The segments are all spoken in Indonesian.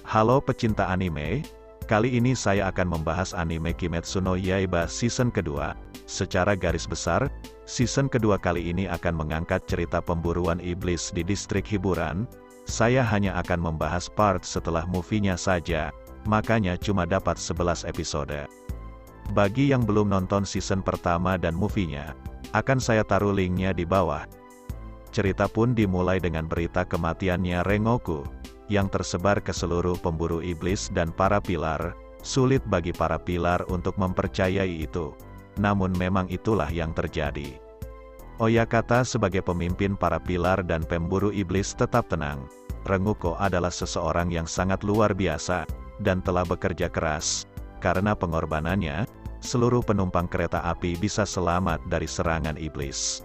Halo pecinta anime, kali ini saya akan membahas anime Kimetsu no Yaiba season kedua. Secara garis besar, season kedua kali ini akan mengangkat cerita pemburuan iblis di distrik hiburan. Saya hanya akan membahas part setelah movie-nya saja, makanya cuma dapat 11 episode. Bagi yang belum nonton season pertama dan movie-nya, akan saya taruh linknya di bawah. Cerita pun dimulai dengan berita kematiannya Rengoku, yang tersebar ke seluruh pemburu iblis dan para pilar. Sulit bagi para pilar untuk mempercayai itu. Namun memang itulah yang terjadi. Oyakata sebagai pemimpin para pilar dan pemburu iblis tetap tenang. Rengoku adalah seseorang yang sangat luar biasa, dan telah bekerja keras. Karena pengorbanannya, seluruh penumpang kereta api bisa selamat dari serangan iblis.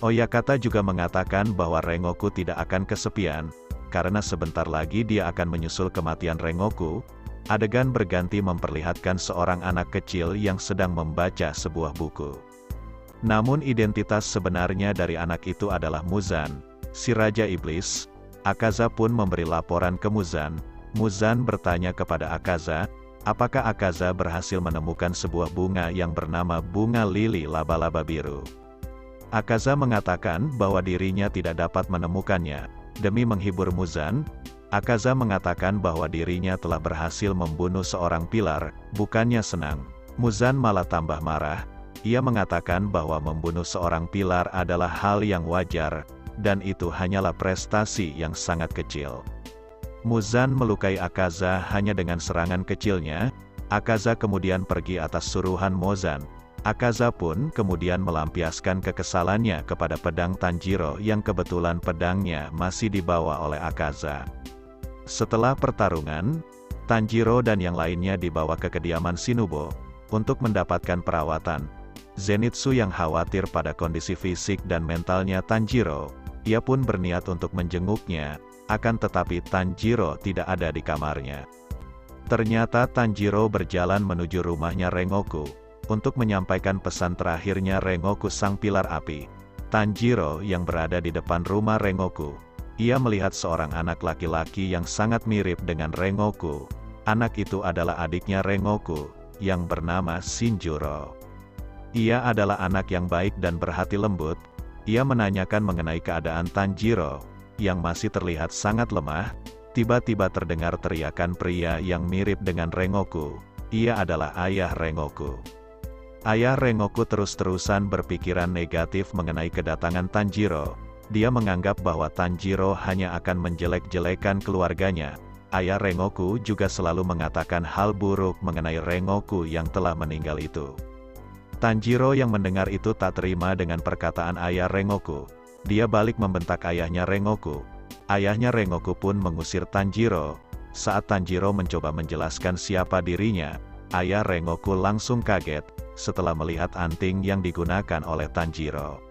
Oyakata juga mengatakan bahwa Rengoku tidak akan kesepian, karena sebentar lagi dia akan menyusul kematian Rengoku. Adegan berganti memperlihatkan seorang anak kecil yang sedang membaca sebuah buku. Namun identitas sebenarnya dari anak itu adalah Muzan, si Raja Iblis. Akaza pun memberi laporan ke Muzan. Muzan bertanya kepada Akaza, apakah Akaza berhasil menemukan sebuah bunga yang bernama bunga lili laba-laba biru. Akaza mengatakan bahwa dirinya tidak dapat menemukannya. Demi menghibur Muzan, Akaza mengatakan bahwa dirinya telah berhasil membunuh seorang pilar. Bukannya senang, Muzan malah tambah marah. Ia mengatakan bahwa membunuh seorang pilar adalah hal yang wajar, dan itu hanyalah prestasi yang sangat kecil. Muzan melukai Akaza hanya dengan serangan kecilnya. Akaza kemudian pergi atas suruhan Muzan. Akaza pun kemudian melampiaskan kekesalannya kepada pedang Tanjiro yang kebetulan pedangnya masih dibawa oleh Akaza. Setelah pertarungan, Tanjiro dan yang lainnya dibawa ke kediaman Shinobu untuk mendapatkan perawatan. Zenitsu yang khawatir pada kondisi fisik dan mentalnya Tanjiro, ia pun berniat untuk menjenguknya, akan tetapi Tanjiro tidak ada di kamarnya. Ternyata Tanjiro berjalan menuju rumahnya Rengoku untuk menyampaikan pesan terakhirnya Rengoku sang pilar api. Tanjiro yang berada di depan rumah Rengoku, ia melihat seorang anak laki-laki yang sangat mirip dengan Rengoku. Anak itu adalah adiknya Rengoku, yang bernama Shinjuro. Ia adalah anak yang baik dan berhati lembut. Ia menanyakan mengenai keadaan Tanjiro, yang masih terlihat sangat lemah. Tiba-tiba terdengar teriakan pria yang mirip dengan Rengoku. Ia adalah ayah Rengoku. Ayah Rengoku terus-terusan berpikiran negatif mengenai kedatangan Tanjiro. Dia menganggap bahwa Tanjiro hanya akan menjelek-jelekan keluarganya. Ayah Rengoku juga selalu mengatakan hal buruk mengenai Rengoku yang telah meninggal itu. Tanjiro yang mendengar itu tak terima dengan perkataan ayah Rengoku. Dia balik membentak ayahnya Rengoku. Ayahnya Rengoku pun mengusir Tanjiro. Saat Tanjiro mencoba menjelaskan siapa dirinya, ayah Rengoku langsung kaget setelah melihat anting yang digunakan oleh Tanjiro.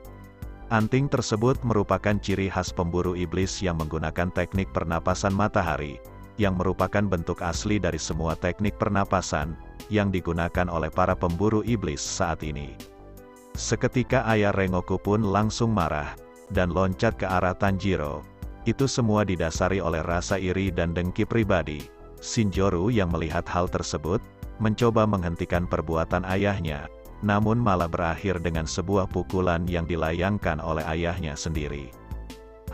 Anting tersebut merupakan ciri khas pemburu iblis yang menggunakan teknik pernapasan matahari, yang merupakan bentuk asli dari semua teknik pernapasan yang digunakan oleh para pemburu iblis saat ini. Seketika ayah Rengoku pun langsung marah dan loncat ke arah Tanjiro. Itu semua didasari oleh rasa iri dan dengki pribadi. Shinjoro yang melihat hal tersebut mencoba menghentikan perbuatan ayahnya, namun malah berakhir dengan sebuah pukulan yang dilayangkan oleh ayahnya sendiri.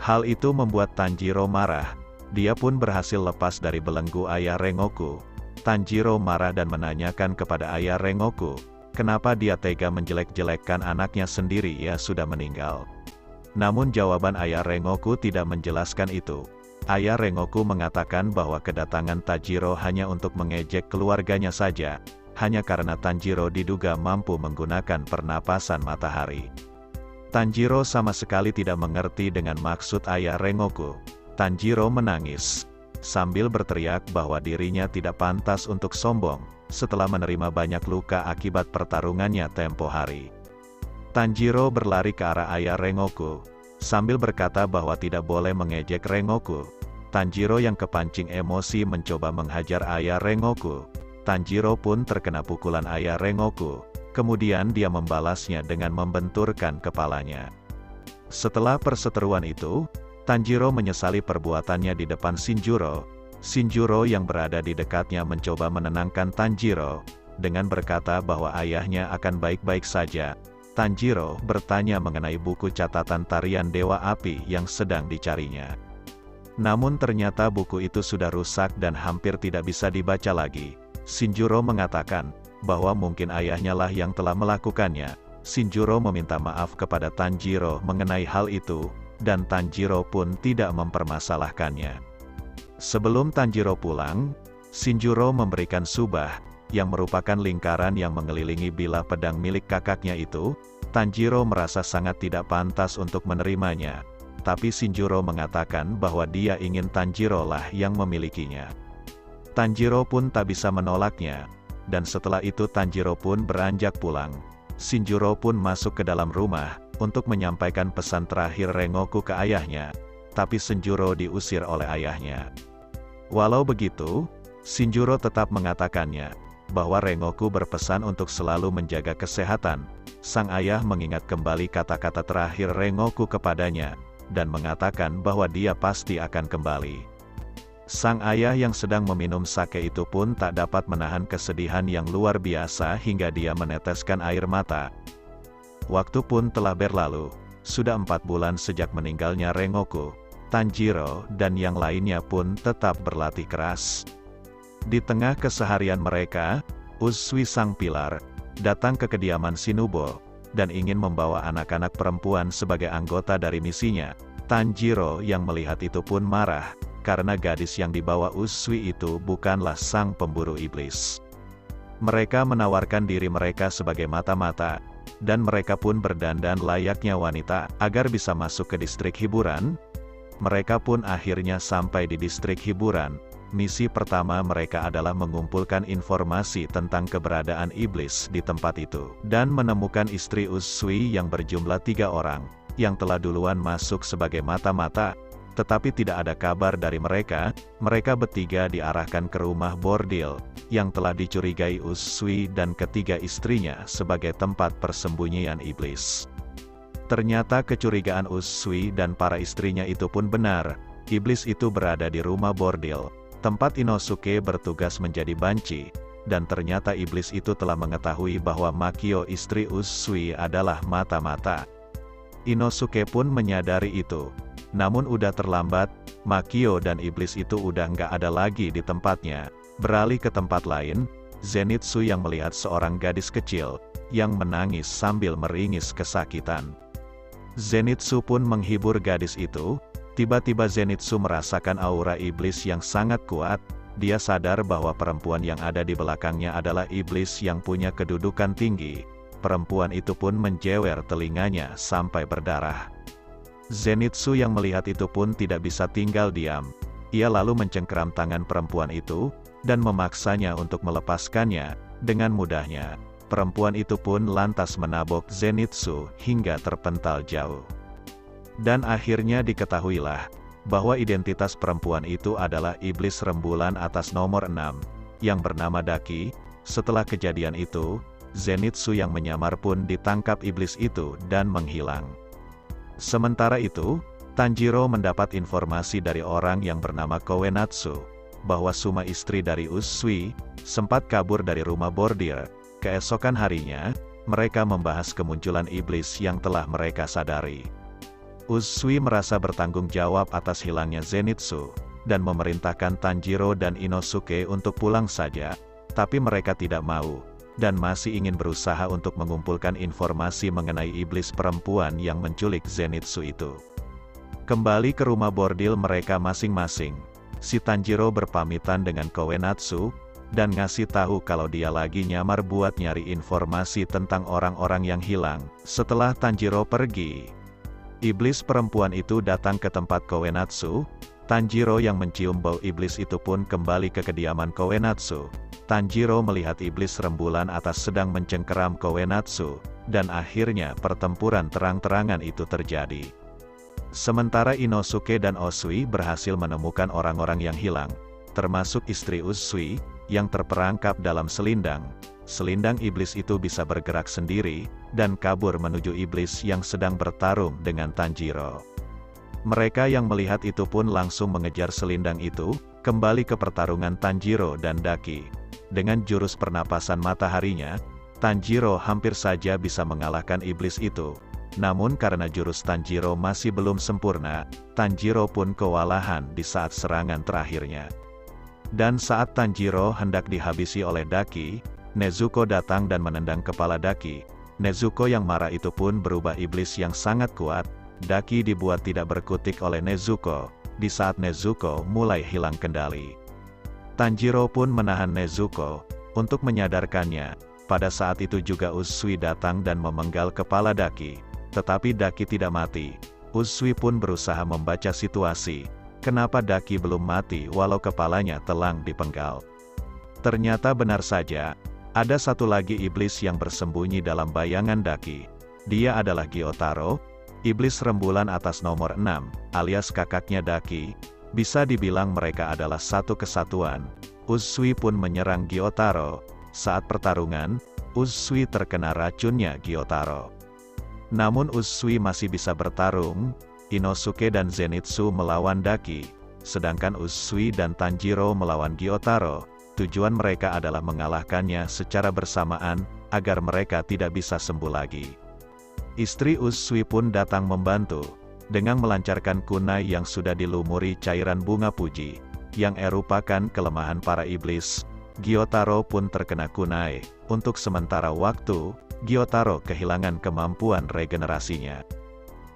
Hal itu membuat Tanjiro marah. Dia pun berhasil lepas dari belenggu ayah Rengoku. Tanjiro marah dan menanyakan kepada ayah Rengoku, kenapa dia tega menjelek-jelekkan anaknya sendiri yang sudah meninggal. Namun jawaban ayah Rengoku tidak menjelaskan itu. Ayah Rengoku mengatakan bahwa kedatangan Tanjiro hanya untuk mengejek keluarganya saja, hanya karena Tanjiro diduga mampu menggunakan pernapasan matahari. Tanjiro sama sekali tidak mengerti dengan maksud ayah Rengoku. Tanjiro menangis, sambil berteriak bahwa dirinya tidak pantas untuk sombong, setelah menerima banyak luka akibat pertarungannya tempo hari. Tanjiro berlari ke arah ayah Rengoku, sambil berkata bahwa tidak boleh mengejek Rengoku. Tanjiro yang kepancing emosi mencoba menghajar ayah Rengoku. Tanjiro pun terkena pukulan ayah Rengoku. Kemudian dia membalasnya dengan membenturkan kepalanya. Setelah perseteruan itu, Tanjiro menyesali perbuatannya di depan Shinjuro. Shinjuro yang berada di dekatnya mencoba menenangkan Tanjiro, dengan berkata bahwa ayahnya akan baik-baik saja. Tanjiro bertanya mengenai buku catatan tarian Dewa Api yang sedang dicarinya. Namun ternyata buku itu sudah rusak dan hampir tidak bisa dibaca lagi. Shinjuro mengatakan bahwa mungkin ayahnya lah yang telah melakukannya. Shinjuro meminta maaf kepada Tanjiro mengenai hal itu, dan Tanjiro pun tidak mempermasalahkannya. Sebelum Tanjiro pulang, Shinjuro memberikan subah, yang merupakan lingkaran yang mengelilingi bilah pedang milik kakaknya itu. Tanjiro merasa sangat tidak pantas untuk menerimanya, tapi Shinjuro mengatakan bahwa dia ingin Tanjiro lah yang memilikinya. Tanjiro pun tak bisa menolaknya, dan setelah itu Tanjiro pun beranjak pulang. Shinjuro pun masuk ke dalam rumah, untuk menyampaikan pesan terakhir Rengoku ke ayahnya, tapi Shinjuro diusir oleh ayahnya. Walau begitu, Shinjuro tetap mengatakannya, bahwa Rengoku berpesan untuk selalu menjaga kesehatan. Sang ayah mengingat kembali kata-kata terakhir Rengoku kepadanya, dan mengatakan bahwa dia pasti akan kembali. Sang ayah yang sedang meminum sake itu pun tak dapat menahan kesedihan yang luar biasa hingga dia meneteskan air mata. Waktu pun telah berlalu, sudah 4 bulan sejak meninggalnya Rengoku. Tanjiro dan yang lainnya pun tetap berlatih keras. Di tengah keseharian mereka, Uzui sang pilar datang ke kediaman Shinubo, dan ingin membawa anak-anak perempuan sebagai anggota dari misinya. Tanjiro yang melihat itu pun marah, karena gadis yang dibawa Uzui itu bukanlah sang pemburu iblis. Mereka menawarkan diri mereka sebagai mata-mata, dan mereka pun berdandan layaknya wanita, agar bisa masuk ke distrik hiburan. Mereka pun akhirnya sampai di distrik hiburan. Misi pertama mereka adalah mengumpulkan informasi tentang keberadaan iblis di tempat itu, dan menemukan istri Uzui yang berjumlah 3 orang, yang telah duluan masuk sebagai mata-mata, tetapi tidak ada kabar dari mereka. Mereka bertiga diarahkan ke rumah bordil, yang telah dicurigai Uzui dan ketiga istrinya sebagai tempat persembunyian iblis. Ternyata kecurigaan Uzui dan para istrinya itu pun benar. Iblis itu berada di rumah bordil, tempat Inosuke bertugas menjadi banci, dan ternyata iblis itu telah mengetahui bahwa Makio istri Uzui adalah mata-mata. Inosuke pun menyadari itu. Namun udah terlambat, Makio dan iblis itu udah nggak ada lagi di tempatnya. Beralih ke tempat lain, Zenitsu yang melihat seorang gadis kecil, yang menangis sambil meringis kesakitan. Zenitsu pun menghibur gadis itu. Tiba-tiba Zenitsu merasakan aura iblis yang sangat kuat. Dia sadar bahwa perempuan yang ada di belakangnya adalah iblis yang punya kedudukan tinggi. Perempuan itu pun menjewer telinganya sampai berdarah. Zenitsu yang melihat itu pun tidak bisa tinggal diam. Ia lalu mencengkeram tangan perempuan itu, dan memaksanya untuk melepaskannya. Dengan mudahnya, perempuan itu pun lantas menabok Zenitsu hingga terpental jauh. Dan akhirnya diketahuilah, bahwa identitas perempuan itu adalah iblis rembulan atas nomor 6, yang bernama Daki. Setelah kejadian itu, Zenitsu yang menyamar pun ditangkap iblis itu dan menghilang. Sementara itu, Tanjiro mendapat informasi dari orang yang bernama Koenatsu, bahwa Suma istri dari Uzui, sempat kabur dari rumah bordir. Keesokan harinya, mereka membahas kemunculan iblis yang telah mereka sadari. Uzui merasa bertanggung jawab atas hilangnya Zenitsu, dan memerintahkan Tanjiro dan Inosuke untuk pulang saja, tapi mereka tidak mau, dan masih ingin berusaha untuk mengumpulkan informasi mengenai iblis perempuan yang menculik Zenitsu itu. Kembali ke rumah bordil mereka masing-masing, si Tanjiro berpamitan dengan Koenatsu, dan ngasih tahu kalau dia lagi nyamar buat nyari informasi tentang orang-orang yang hilang. Setelah Tanjiro pergi, iblis perempuan itu datang ke tempat Koenatsu. Tanjiro yang mencium bau iblis itu pun kembali ke kediaman Koenatsu. Tanjiro melihat iblis rembulan atas sedang mencengkeram Koenatsu, dan akhirnya pertempuran terang-terangan itu terjadi. Sementara Inosuke dan Uzui berhasil menemukan orang-orang yang hilang, termasuk istri Uzui, yang terperangkap dalam selindang. Selindang iblis itu bisa bergerak sendiri, dan kabur menuju iblis yang sedang bertarung dengan Tanjiro. Mereka yang melihat itu pun langsung mengejar selindang itu, Kembali ke pertarungan Tanjiro dan Daki. Dengan jurus pernapasan mataharinya, Tanjiro hampir saja bisa mengalahkan iblis itu. Namun karena jurus Tanjiro masih belum sempurna, Tanjiro pun kewalahan di saat serangan terakhirnya. Dan saat Tanjiro hendak dihabisi oleh Daki, Nezuko datang dan menendang kepala Daki. Nezuko yang marah itu pun berubah iblis yang sangat kuat. Daki dibuat tidak berkutik oleh Nezuko. Di saat Nezuko mulai hilang kendali, Tanjiro pun menahan Nezuko untuk menyadarkannya. Pada saat itu juga Uzui datang dan memenggal kepala Daki. Tetapi Daki tidak mati. Uzui pun berusaha membaca situasi. Kenapa Daki belum mati walau kepalanya telah dipenggal? Ternyata benar saja, ada satu lagi iblis yang bersembunyi dalam bayangan Daki. Dia adalah Gyotaro, iblis rembulan atas nomor 6, alias kakaknya Daki. Bisa dibilang mereka adalah satu kesatuan. Uzui pun menyerang Gyotaro. Saat pertarungan, Uzui terkena racunnya Gyotaro. Namun Uzui masih bisa bertarung. Inosuke dan Zenitsu melawan Daki, sedangkan Uzui dan Tanjiro melawan Gyotaro. Tujuan mereka adalah mengalahkannya secara bersamaan, agar mereka tidak bisa sembuh lagi. Istri Uzui pun datang membantu, dengan melancarkan kunai yang sudah dilumuri cairan bunga puji, yang merupakan kelemahan para iblis. Gyotaro pun terkena kunai. Untuk sementara waktu, Gyotaro kehilangan kemampuan regenerasinya.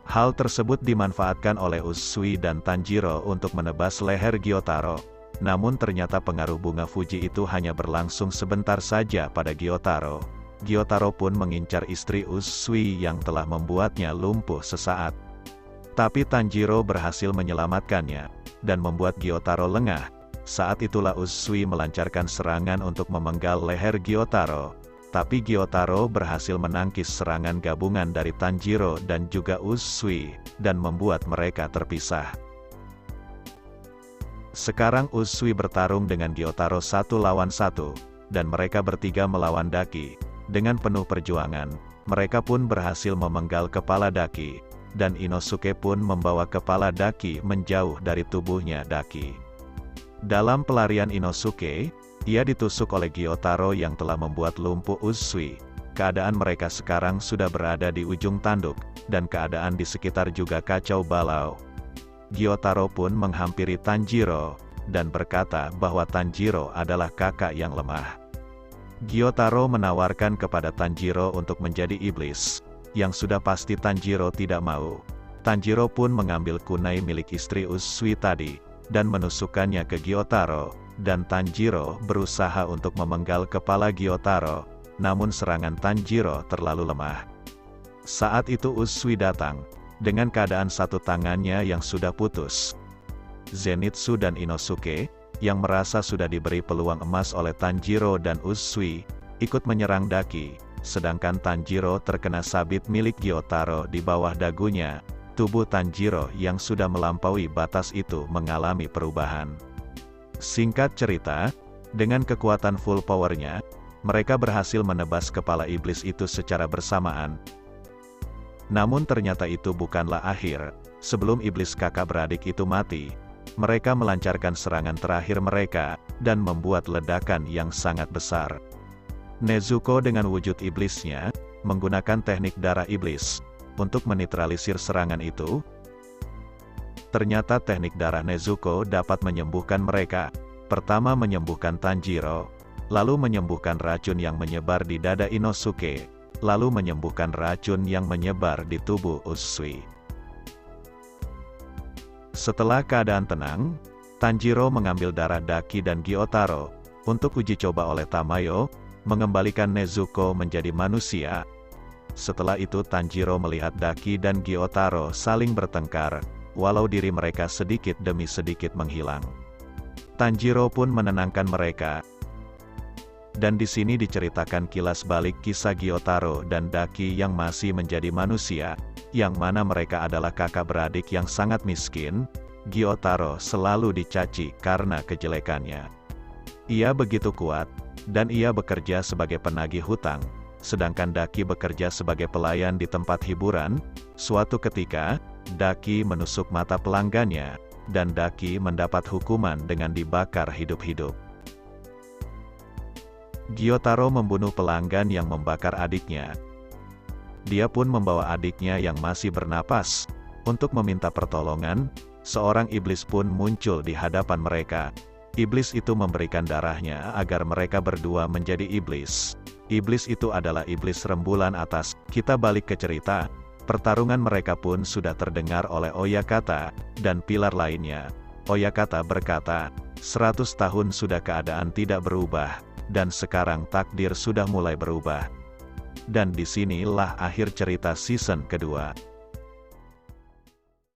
Hal tersebut dimanfaatkan oleh Uzui dan Tanjiro untuk menebas leher Gyotaro. Namun ternyata pengaruh bunga Fuji itu hanya berlangsung sebentar saja pada Gyotaro. Gyotaro pun mengincar istri Uzui yang telah membuatnya lumpuh sesaat. Tapi Tanjiro berhasil menyelamatkannya, dan membuat Gyotaro lengah. Saat itulah Uzui melancarkan serangan untuk memenggal leher Gyotaro. Tapi Gyotaro berhasil menangkis serangan gabungan dari Tanjiro dan juga Uzui, dan membuat mereka terpisah. Sekarang Uzui bertarung dengan Gyotaro 1 lawan 1, dan mereka bertiga melawan Daki. Dengan penuh perjuangan, mereka pun berhasil memenggal kepala Daki, dan Inosuke pun membawa kepala Daki menjauh dari tubuhnya Daki. Dalam pelarian Inosuke, ia ditusuk oleh Gyotaro yang telah membuat lumpuh Uzui. Keadaan mereka sekarang sudah berada di ujung tanduk, dan keadaan di sekitar juga kacau balau. Gyotaro pun menghampiri Tanjiro, dan berkata bahwa Tanjiro adalah kakak yang lemah. Gyotaro menawarkan kepada Tanjiro untuk menjadi iblis, yang sudah pasti Tanjiro tidak mau. Tanjiro pun mengambil kunai milik istri Uzui tadi, dan menusukkannya ke Gyotaro, dan Tanjiro berusaha untuk memenggal kepala Gyotaro, namun serangan Tanjiro terlalu lemah. Saat itu Uzui datang, dengan keadaan satu tangannya yang sudah putus. Zenitsu dan Inosuke, yang merasa sudah diberi peluang emas oleh Tanjiro dan Uzui, ikut menyerang Daki, sedangkan Tanjiro terkena sabit milik Gyotaro di bawah dagunya. Tubuh Tanjiro yang sudah melampaui batas itu mengalami perubahan. Singkat cerita, dengan kekuatan full powernya, mereka berhasil menebas kepala iblis itu secara bersamaan. Namun ternyata itu bukanlah akhir. Sebelum iblis kakak beradik itu mati, mereka melancarkan serangan terakhir mereka, dan membuat ledakan yang sangat besar. Nezuko dengan wujud iblisnya, menggunakan teknik darah iblis, untuk menetralisir serangan itu. Ternyata teknik darah Nezuko dapat menyembuhkan mereka. Pertama menyembuhkan Tanjiro, lalu menyembuhkan racun yang menyebar di dada Inosuke, lalu menyembuhkan racun yang menyebar di tubuh Uzui. Setelah keadaan tenang, Tanjiro mengambil darah Daki dan Gyotaro, untuk uji coba oleh Tamayo, mengembalikan Nezuko menjadi manusia. Setelah itu Tanjiro melihat Daki dan Gyotaro saling bertengkar, walau diri mereka sedikit demi sedikit menghilang. Tanjiro pun menenangkan mereka. Dan di sini diceritakan kilas balik kisah Gyotaro dan Daki yang masih menjadi manusia, yang mana mereka adalah kakak beradik yang sangat miskin. Gyotaro selalu dicaci karena kejelekannya. Ia begitu kuat, dan ia bekerja sebagai penagih hutang, sedangkan Daki bekerja sebagai pelayan di tempat hiburan. Suatu ketika, Daki menusuk mata pelanggannya, dan Daki mendapat hukuman dengan dibakar hidup-hidup. Gyotaro membunuh pelanggan yang membakar adiknya. Dia pun membawa adiknya yang masih bernapas. Untuk meminta pertolongan, seorang iblis pun muncul di hadapan mereka. Iblis itu memberikan darahnya agar mereka berdua menjadi iblis. Iblis itu adalah iblis rembulan atas. Kita balik ke cerita. Pertarungan mereka pun sudah terdengar oleh Oyakata, dan pilar lainnya. Oyakata berkata, 100 tahun sudah keadaan tidak berubah, dan sekarang takdir sudah mulai berubah. Dan disinilah akhir cerita season kedua.